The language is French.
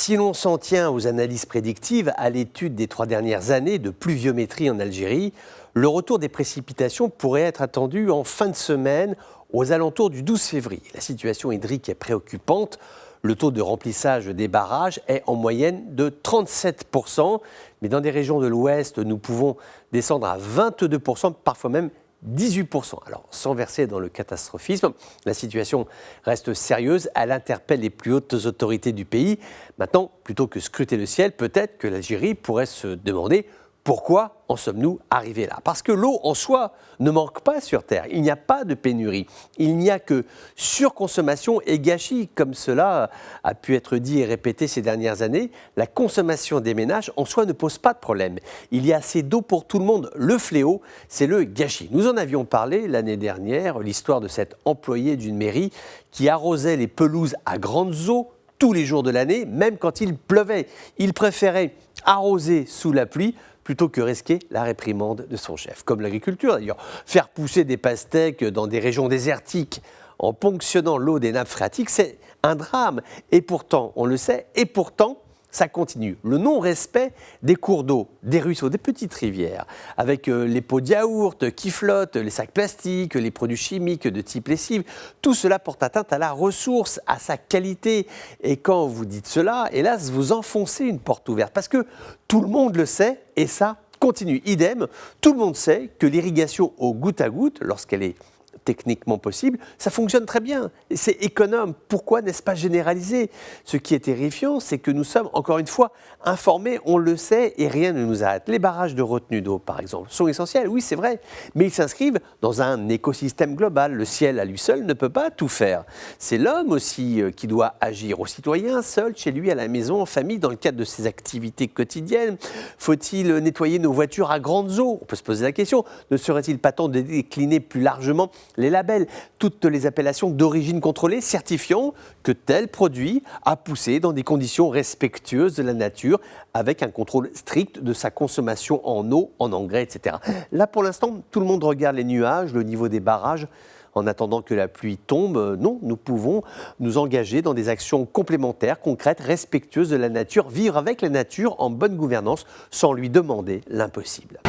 Si l'on s'en tient aux analyses prédictives, à l'étude des 3 dernières années de pluviométrie en Algérie, le retour des précipitations pourrait être attendu en fin de semaine, aux alentours du 12 février. La situation hydrique est préoccupante. Le taux de remplissage des barrages est en moyenne de 37%, mais dans des régions de l'Ouest, nous pouvons descendre à 22%, parfois même 18%. Alors, sans verser dans le catastrophisme, la situation reste sérieuse, elle interpelle les plus hautes autorités du pays. Maintenant, plutôt que scruter le ciel, peut-être que l'Algérie pourrait se demander pourquoi en sommes-nous arrivés là? Parce que l'eau en soi ne manque pas sur Terre, il n'y a pas de pénurie, il n'y a que surconsommation et gâchis, comme cela a pu être dit et répété ces dernières années. La consommation des ménages en soi ne pose pas de problème. Il y a assez d'eau pour tout le monde. Le fléau, c'est le gâchis. Nous en avions parlé l'année dernière, l'histoire de cet employé d'une mairie qui arrosait les pelouses à grandes eaux tous les jours de l'année, même quand il pleuvait. Il préférait arroser sous la pluie plutôt que risquer la réprimande de son chef. Comme l'agriculture d'ailleurs, faire pousser des pastèques dans des régions désertiques en ponctionnant l'eau des nappes phréatiques, c'est un drame. Et pourtant, on le sait, et pourtant, ça continue. Le non-respect des cours d'eau, des ruisseaux, des petites rivières, avec les pots de yaourt qui flottent, les sacs plastiques, les produits chimiques de type lessive, tout cela porte atteinte à la ressource, à sa qualité. Et quand vous dites cela, hélas, vous enfoncez une porte ouverte, parce que tout le monde le sait, et ça continue. Idem, tout le monde sait que l'irrigation au goutte à goutte, lorsqu'elle est techniquement possible, ça fonctionne très bien. C'est économe. Pourquoi n'est-ce pas généralisé? Ce qui est terrifiant, c'est que nous sommes, encore une fois, informés, on le sait, et rien ne nous arrête. Les barrages de retenue d'eau, par exemple, sont essentiels, oui, c'est vrai, mais ils s'inscrivent dans un écosystème global. Le ciel, à lui seul, ne peut pas tout faire. C'est l'homme aussi qui doit agir. Au citoyen, seul, chez lui, à la maison, en famille, dans le cadre de ses activités quotidiennes. Faut-il nettoyer nos voitures à grandes eaux? On peut se poser la question. Ne serait-il pas temps de décliner plus largement les labels, toutes les appellations d'origine contrôlée certifiant que tel produit a poussé dans des conditions respectueuses de la nature, avec un contrôle strict de sa consommation en eau, en engrais, etc. Là, pour l'instant, tout le monde regarde les nuages, le niveau des barrages, en attendant que la pluie tombe. Non, nous pouvons nous engager dans des actions complémentaires, concrètes, respectueuses de la nature, vivre avec la nature en bonne gouvernance, sans lui demander l'impossible.